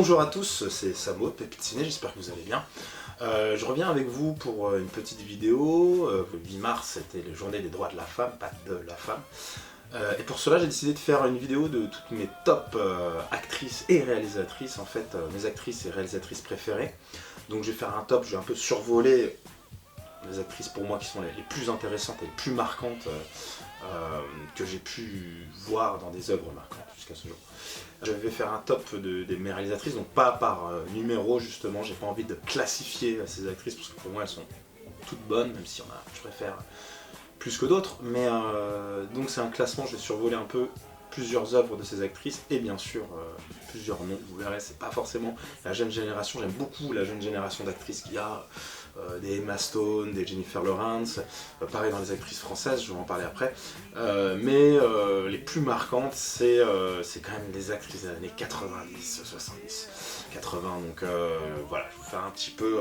Bonjour à tous, c'est Samo de Pépite Ciné, j'espère que vous allez bien. Je reviens avec vous pour une petite vidéo. Le 8 mars, c'était la journée des droits de la femme, pas de la femme. Et pour cela, j'ai décidé de faire une vidéo de toutes mes top actrices et réalisatrices, en fait, mes actrices et réalisatrices préférées. Donc je vais faire un top, je vais un peu survoler les actrices pour moi qui sont les plus intéressantes et les plus marquantes que j'ai pu voir dans des œuvres marquantes jusqu'à ce jour. Je vais faire un top de mes réalisatrices, donc pas par numéro justement, j'ai pas envie de classifier ces actrices parce que pour moi elles sont toutes bonnes, même si je préfère plus que d'autres, mais donc c'est un classement, je vais survoler un peu plusieurs œuvres de ces actrices et bien sûr plusieurs noms, vous verrez, c'est pas forcément la jeune génération, j'aime beaucoup la jeune génération d'actrices qu'il y a, des Emma Stone, des Jennifer Lawrence, pareil dans les actrices françaises, je vais en parler après, mais les plus marquantes c'est quand même les actrices des années 90, 70, 80, donc voilà, je vais vous faire un petit peu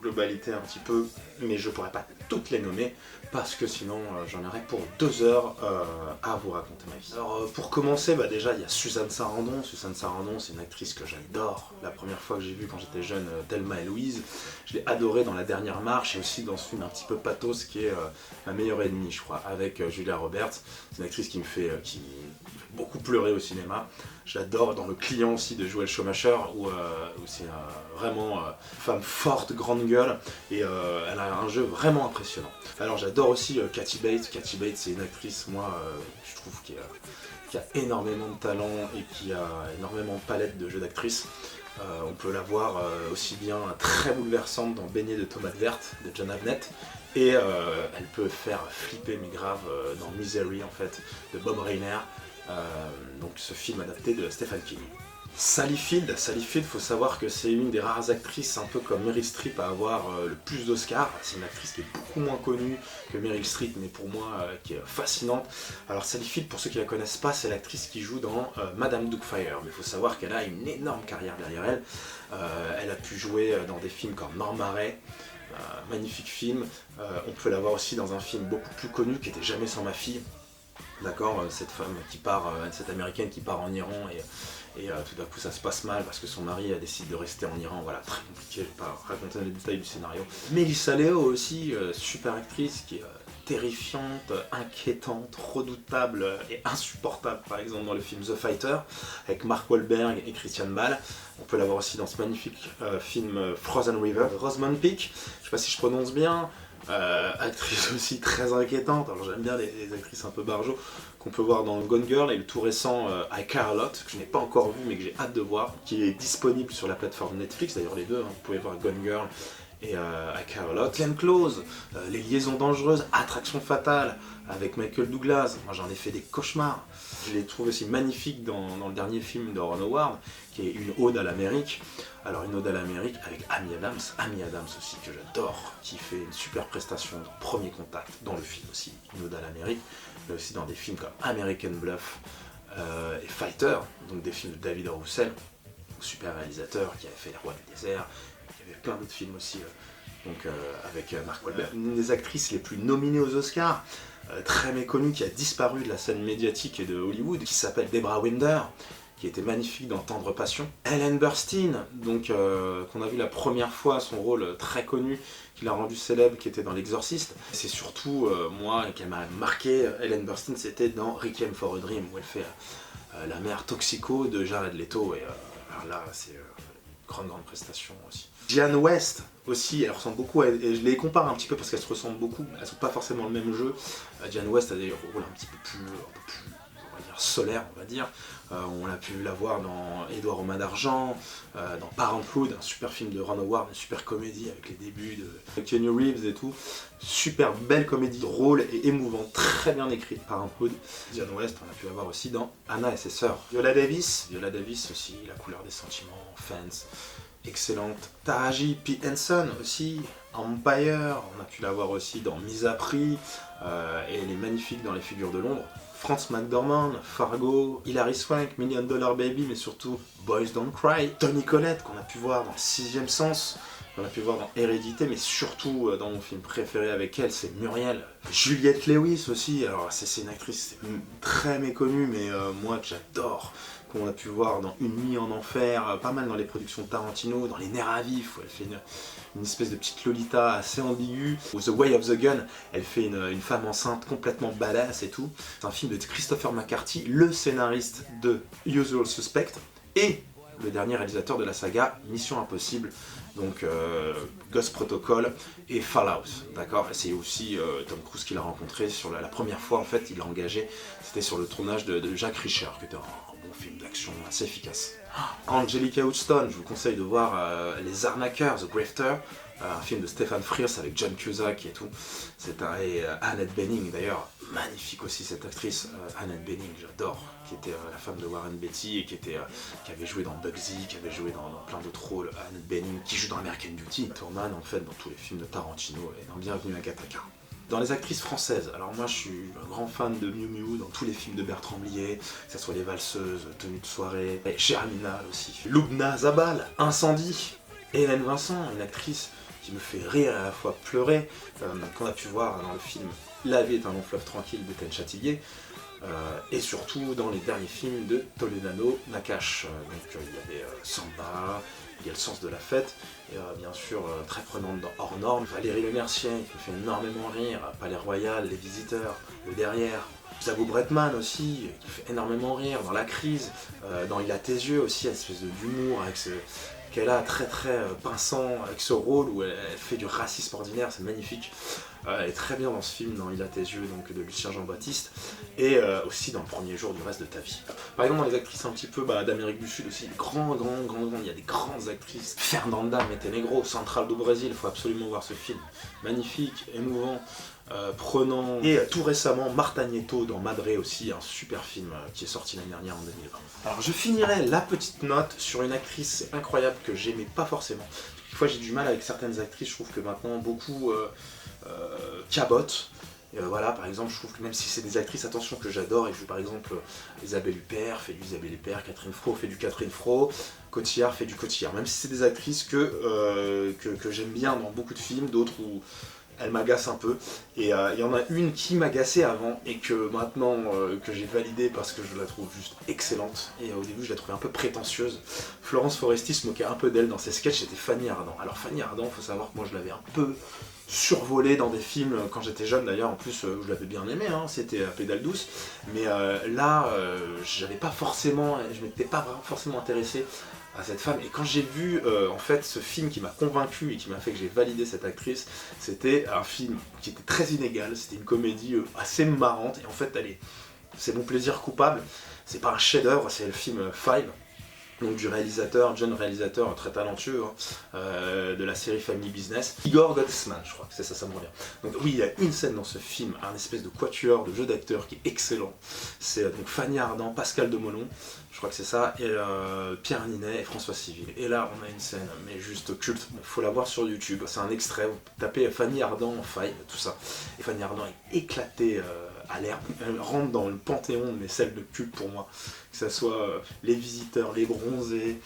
globalité un petit peu, mais je pourrais pas toutes les nommer parce que sinon j'en aurais pour 2 heures à vous raconter ma vie. Alors pour commencer, déjà il y a Suzanne Sarandon. Suzanne Sarandon, c'est une actrice que j'adore. La première fois que j'ai vue quand j'étais jeune, Thelma et Louise, je l'ai adorée dans La Dernière Marche et aussi dans ce film un petit peu pathos qui est Ma meilleure ennemie, je crois, avec Julia Roberts. C'est une actrice qui me fait beaucoup pleurer au cinéma. Je l'adore dans Le Client aussi de Joel Schumacher où c'est vraiment femme forte, grande gueule et elle a un jeu vraiment impressionnant. Alors j'adore aussi Kathy Bates. Kathy Bates, c'est une actrice, moi, je trouve qui a énormément de talent et qui a énormément de palette de jeu d'actrice. On peut la voir aussi bien très bouleversante dans Beignet de tomates vertes de John Avnet et elle peut faire flipper mais grave dans Misery en fait de Bob Rainer, donc ce film adapté de Stephen King. Sally Field, faut savoir que c'est une des rares actrices, un peu comme Meryl Streep, à avoir le plus d'Oscars. C'est une actrice qui est beaucoup moins connue que Meryl Streep, mais pour moi qui est fascinante. Alors Sally Field, pour ceux qui la connaissent pas, c'est l'actrice qui joue dans Madame Doubtfire. Mais il faut savoir qu'elle a une énorme carrière derrière elle. Elle a pu jouer dans des films comme Norma Ray, magnifique film. On peut la voir aussi dans un film beaucoup plus connu qui était Jamais sans ma fille. D'accord, cette femme qui part, cette américaine qui part en Iran et tout d'un coup ça se passe mal parce que son mari décide de rester en Iran, voilà, très compliqué, je ne vais pas raconter les détails du scénario. Melissa Leo aussi, super actrice qui est terrifiante, inquiétante, redoutable et insupportable par exemple dans le film The Fighter avec Mark Wahlberg et Christian Bale. On peut la voir aussi dans ce magnifique film Frozen River, Rosamund Pike, je ne sais pas si je prononce bien. Actrice aussi très inquiétante, alors j'aime bien les actrices un peu barjots qu'on peut voir dans Gone Girl et le tout récent I Care A Lot, que je n'ai pas encore vu mais que j'ai hâte de voir, qui est disponible sur la plateforme Netflix, d'ailleurs les deux, vous pouvez voir Gone Girl et I Care A Lot. Glenn Close, Les Liaisons Dangereuses, Attraction Fatale avec Michael Douglas, moi j'en ai fait des cauchemars. Je l'ai trouvé aussi magnifique dans le dernier film de Ron Howard, qui est une ode à l'Amérique. Alors une ode à l'Amérique avec Amy Adams aussi que j'adore, qui fait une super prestation dans Premier Contact, dans le film aussi, une ode à l'Amérique, mais aussi dans des films comme American Bluff et Fighter, donc des films de David Russell, super réalisateur qui avait fait Les Rois du désert, il y avait plein d'autres films aussi, donc avec Mark Wahlberg. Une des actrices les plus nominées aux Oscars, très méconnue, qui a disparu de la scène médiatique et de Hollywood, qui s'appelle Debra Winder, qui était magnifique dans Tendre Passion. Ellen Burstyn, donc qu'on a vu la première fois, son rôle très connu, qui l'a rendu célèbre, qui était dans L'Exorciste. C'est surtout, moi, qui m'a marqué, Ellen Burstyn, c'était dans Requiem for a Dream, où elle fait la mère toxico de Jared Leto, et alors là, c'est une grande prestation aussi. Diane West aussi, elle ressemble beaucoup, et je les compare un petit peu parce qu'elles se ressemblent beaucoup, elles sont pas forcément le même jeu. Diane West a des rôles un petit peu plus on va dire solaire, on va dire. On a pu la voir dans Édouard aux mains d'argent, dans Parenthood, un super film de Ron Howard, une super comédie avec les débuts de Keanu Reeves et tout. Super belle comédie, drôle et émouvante, très bien écrite, Parenthood. Diane West, on a pu la voir aussi dans Anna et ses sœurs. Viola Davis aussi, La couleur des sentiments, Fence, excellente. Taraji P. Henson aussi, Empire, on a pu la voir aussi dans Mise à prix, et elle est magnifique dans Les figures de l'ombre. Frances McDormand, Fargo, Hilary Swank, Million Dollar Baby, mais surtout Boys Don't Cry. Toni Collette, qu'on a pu voir dans Sixième Sens, qu'on a pu voir dans Hérédité, mais surtout dans mon film préféré avec elle, c'est Muriel. Juliette Lewis aussi, alors c'est une actrice très méconnue, mais moi que j'adore, qu'on a pu voir dans Une nuit en enfer, pas mal dans les productions de Tarantino, dans Les nerfs à vif, où elle fait une espèce de petite Lolita assez ambiguë, ou The Way of the Gun, elle fait une femme enceinte complètement badass et tout. C'est un film de Christopher McCarthy, le scénariste de Usual Suspect, et le dernier réalisateur de la saga Mission Impossible, donc Ghost Protocol et Fallout, d'accord. C'est aussi Tom Cruise qui l'a rencontré sur la première fois, en fait, il l'a engagé, c'était sur le tournage de Jack Reacher, qui était un bon film d'action assez efficace. Angelica Houston, je vous conseille de voir Les Arnaqueurs, The Grifter, un film de Stephen Frears avec John Cusack et tout. Et Annette Bening d'ailleurs, magnifique aussi cette actrice, Annette Bening, j'adore, qui était la femme de Warren Beatty et qui avait joué dans Bugsy, qui avait joué dans plein d'autres rôles. Annette Bening qui joue dans American Beauty, Thurman en fait dans tous les films de Tarantino et dans Bienvenue à Gattaca. Dans les actrices françaises, alors moi je suis un grand fan de Miu Miu dans tous les films de Bertrand Blier, que ce soit Les Valseuses, Tenue de soirée, et Germinal aussi. Lubna Zabal, Incendie, Hélène Vincent, une actrice qui me fait rire et à la fois pleurer, qu'on a pu voir dans le film La vie est un long fleuve tranquille d'Étienne Châtillier, et surtout dans les derniers films de Toledano Nakache. Donc il y avait Samba, il y a Le sens de la fête, et bien sûr très prenante dans Hors Normes, Valérie Lemercier qui me fait énormément rire, Palais Royal, Les Visiteurs, Le Derrière, Xago Bretman aussi, qui fait énormément rire, dans La Crise, dans Il a tes yeux aussi, une espèce d'humour avec qu'elle a très pinçant avec ce rôle où elle fait du racisme ordinaire, c'est magnifique. Elle est très bien dans ce film, dans Il a tes yeux, donc de Lucien Jean-Baptiste, et aussi dans Le premier jour du reste de ta vie. Par exemple, dans les actrices un petit peu d'Amérique du Sud aussi, il y a des grandes actrices. Fernanda Montenegro, Central do Brasil, il faut absolument voir ce film. Magnifique, émouvant, prenant. Et tout récemment, Marta Nieto dans Madre aussi, un super film qui est sorti l'année dernière en 2020. Alors je finirai la petite note sur une actrice incroyable que j'aimais pas forcément. Des fois j'ai du mal avec certaines actrices, je trouve que maintenant beaucoup cabotent. Voilà, par exemple, je trouve que même si c'est des actrices, attention, que j'adore, et je joue par exemple Isabelle Huppert, fait du Isabelle Huppert, Catherine Fro fait du Catherine Fro, Cotillard fait du Cotillard, même si c'est des actrices que j'aime bien dans beaucoup de films, d'autres où elles m'agacent un peu, et il y en a une qui m'agaçait avant, et que maintenant que j'ai validée parce que je la trouve juste excellente, et au début je la trouvais un peu prétentieuse. Florence Foresti se moquait un peu d'elle dans ses sketchs, c'était Fanny Ardant. Alors Fanny Ardant, faut savoir que moi je l'avais un peu survolé dans des films quand j'étais jeune d'ailleurs, en plus je l'avais bien aimé, hein, c'était Pédale douce, mais là je m'étais pas forcément intéressé à cette femme, et quand j'ai vu en fait ce film qui m'a convaincu et qui m'a fait que j'ai validé cette actrice, c'était un film qui était très inégal, c'était une comédie assez marrante, et en fait c'est mon plaisir coupable, c'est pas un chef-d'œuvre, c'est le film Five, donc du jeune réalisateur très talentueux de la série Family Business, Igor Gottesman, je crois que c'est ça, ça me revient. Donc oui, il y a une scène dans ce film, un espèce de quatuor de jeu d'acteurs qui est excellent. C'est donc Fanny Ardant, Pascal Demolon, je crois que c'est ça, et Pierre Ninet et François Civil. Et là, on a une scène, mais juste culte. Il faut la voir sur YouTube, c'est un extrait, vous tapez Fanny Ardant, Five, tout ça. Et Fanny Ardant est éclatée à l'herbe. Elle rentre dans le panthéon de mes scènes de culte pour moi. Que ce soit Les Visiteurs, Les Bronzés,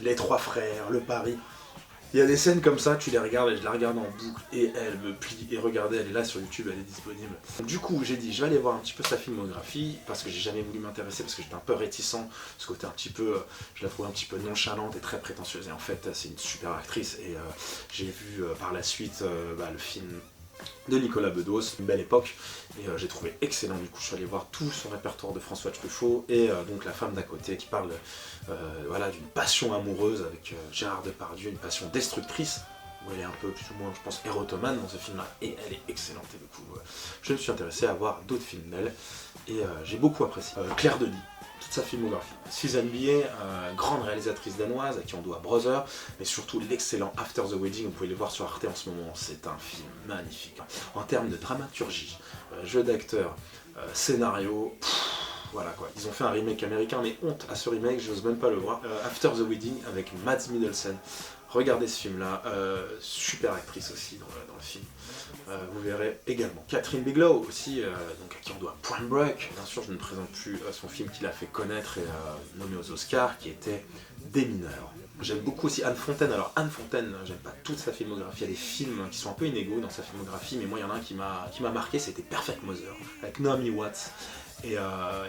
Les Trois Frères, Le Paris. Il y a des scènes comme ça, tu les regardes, et je la regarde en boucle, et elle me plie, et regardez, elle est là sur YouTube, elle est disponible. Donc, du coup, j'ai dit, je vais aller voir un petit peu sa filmographie, parce que j'ai jamais voulu m'intéresser, parce que j'étais un peu réticent, ce côté un petit peu, je la trouve un petit peu nonchalante et très prétentieuse, et en fait, c'est une super actrice, et j'ai vu par la suite le film de Nicolas Bedos, Une belle époque, et j'ai trouvé excellent. Du coup je suis allé voir tout son répertoire de François Truffaut, et donc La femme d'à côté, qui parle voilà, d'une passion amoureuse avec Gérard Depardieu, une passion destructrice, où elle est un peu plus ou moins, je pense, érotomane dans ce film-là, et elle est excellente, et du coup je me suis intéressé à voir d'autres films d'elle, et j'ai beaucoup apprécié. Claire Denis, toute sa filmographie. Susan Bier, grande réalisatrice danoise à qui on doit Brother, mais surtout l'excellent After the Wedding, vous pouvez le voir sur Arte en ce moment, c'est un film magnifique. En termes de dramaturgie, jeu d'acteur, scénario, voilà quoi. Ils ont fait un remake américain, mais honte à ce remake, j'ose même pas le voir. After the Wedding avec Mads Mikkelsen. Regardez ce film-là, super actrice aussi dans le film. Vous verrez également. Catherine Bigelow aussi, donc à qui on doit Point Break. Bien sûr, je ne présente plus son film qui l'a fait connaître et nommé aux Oscars, qui était Des mineurs. J'aime beaucoup aussi Anne Fontaine. Alors Anne Fontaine, j'aime pas toute sa filmographie, il y a des films qui sont un peu inégaux dans sa filmographie, mais moi il y en a un qui m'a marqué, c'était Perfect Mother, avec Naomi Watts. et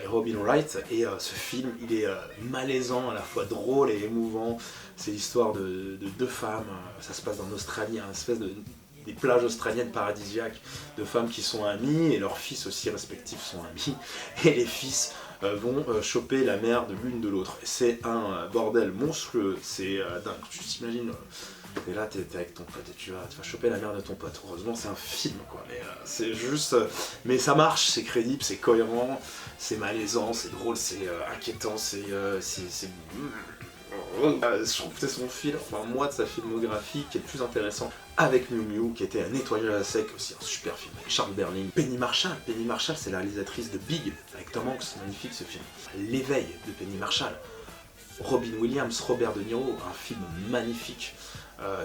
Robin Wright. Et ce film, il est malaisant, à la fois drôle et émouvant. C'est l'histoire de deux femmes, ça se passe en Australie, une espèce des plages australiennes paradisiaques, de femmes qui sont amies, et leurs fils aussi respectifs sont amis, et les fils vont choper la mère de l'une de l'autre. C'est un bordel monstrueux, c'est dingue, tu t'imagines, t'es là, t'es avec ton pote et tu vas choper la mère de ton pote. Heureusement c'est un film quoi, mais c'est juste, mais ça marche, c'est crédible, c'est cohérent, c'est malaisant, c'est drôle, c'est inquiétant, je trouve que c'est son film, enfin moi de sa filmographie qui est le plus intéressant, avec Miu Miu qui était un nettoyage à sec, aussi un super film avec Charles Berling. Penny Marshall c'est la réalisatrice de Big avec Tom Hanks, c'est magnifique ce film. L'éveil de Penny Marshall. Robin Williams, Robert De Niro, un film magnifique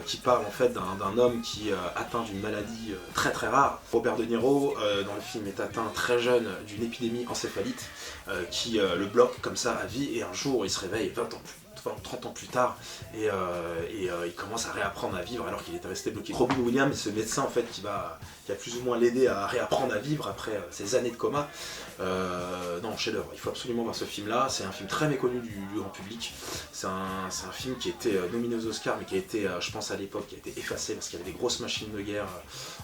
qui parle en fait d'un homme qui atteint d'une maladie très très rare. Robert De Niro dans le film est atteint très jeune d'une épidémie encéphalite qui le bloque comme ça à vie, et un jour il se réveille 30 ans plus tard et il commence à réapprendre à vivre alors qu'il était resté bloqué. Robin Williams, ce médecin en fait qui a plus ou moins l'aider à réapprendre à vivre après ces années de coma. Non, chef-d'œuvre, il faut absolument voir ce film-là. C'est un film très méconnu du grand public. C'est un film qui était nominé aux Oscars, mais qui a été, je pense à l'époque, qui a été effacé parce qu'il y avait des grosses machines de guerre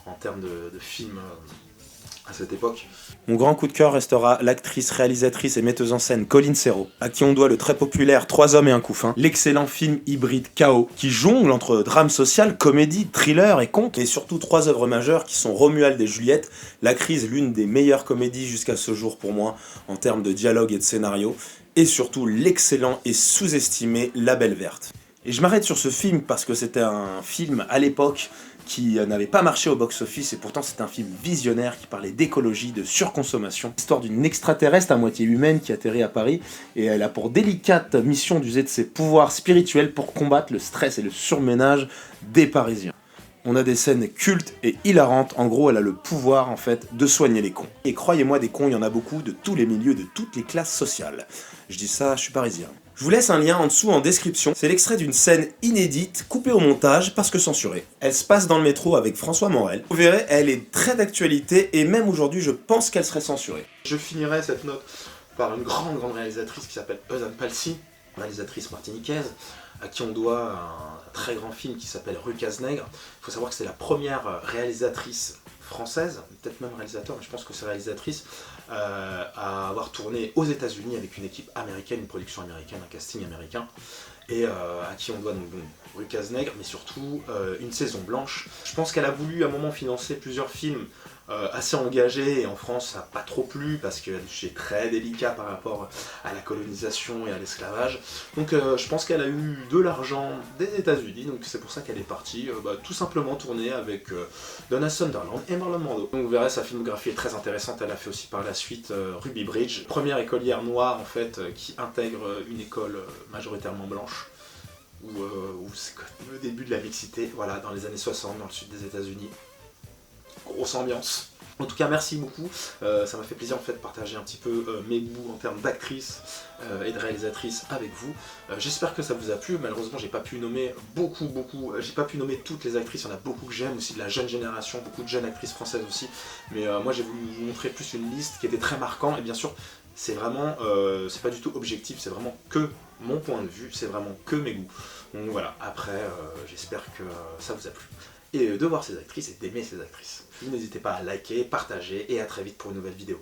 en termes de films à cette époque. Mon grand coup de cœur restera l'actrice, réalisatrice et metteuse en scène Colin Serrault, à qui on doit le très populaire 3 hommes et un couffin, l'excellent film hybride Chaos, qui jongle entre drame social, comédie, thriller et conte, et surtout 3 œuvres majeures qui sont Romuald et Juliette, La Crise, l'une des meilleures comédies jusqu'à ce jour pour moi, en termes de dialogue et de scénario, et surtout l'excellent et sous-estimé La Belle Verte. Et je m'arrête sur ce film parce que c'était un film à l'époque qui n'avait pas marché au box-office, et pourtant c'est un film visionnaire qui parlait d'écologie, de surconsommation. L'histoire d'une extraterrestre à moitié humaine qui atterrit à Paris, et elle a pour délicate mission d'user de ses pouvoirs spirituels pour combattre le stress et le surménage des Parisiens. On a des scènes cultes et hilarantes, en gros elle a le pouvoir en fait de soigner les cons. Et croyez-moi, des cons il y en a beaucoup, de tous les milieux, de toutes les classes sociales. Je dis ça, je suis parisien. Je vous laisse un lien en dessous en description, c'est l'extrait d'une scène inédite, coupée au montage parce que censurée. Elle se passe dans le métro avec François Morel. Vous verrez, elle est très d'actualité et même aujourd'hui je pense qu'elle serait censurée. Je finirai cette note par une grande réalisatrice qui s'appelle Eusanne Palsy, réalisatrice martiniquaise, à qui on doit un très grand film qui s'appelle Rue Cazenègre. Il faut savoir que c'est la première réalisatrice française, peut-être même réalisateur, mais je pense que c'est réalisatrice, à avoir tourné aux États-Unis avec une équipe américaine, une production américaine, un casting américain, et à qui on doit donc Rue Cazenègre, mais surtout Une saison blanche. Je pense qu'elle a voulu à un moment financer plusieurs films assez engagés, et en France ça n'a pas trop plu parce que c'est très délicat par rapport à la colonisation et à l'esclavage. Donc je pense qu'elle a eu de l'argent des États-Unis, donc c'est pour ça qu'elle est partie tout simplement tourner avec Donna Sutherland et Marlon Brando. Donc vous verrez, sa filmographie est très intéressante. Elle a fait aussi par la suite Ruby Bridge, première écolière noire en fait qui intègre une école majoritairement blanche, où c'est le début de la mixité, voilà, dans les années 60 dans le sud des États-Unis. Grosse ambiance. En tout cas, merci beaucoup. Ça m'a fait plaisir en fait de partager un petit peu mes goûts en termes d'actrice et de réalisatrice avec vous. J'espère que ça vous a plu. Malheureusement, j'ai pas pu nommer j'ai pas pu nommer toutes les actrices. Il y en a beaucoup que j'aime aussi de la jeune génération, beaucoup de jeunes actrices françaises aussi. Mais moi, j'ai voulu vous montrer plus une liste qui était très marquante. Et bien sûr, c'est vraiment, c'est pas du tout objectif. C'est vraiment que mon point de vue. C'est vraiment que mes goûts. Donc voilà. Après, j'espère que ça vous a plu. Et de voir ces actrices et d'aimer ces actrices. N'hésitez pas à liker, partager, et à très vite pour une nouvelle vidéo.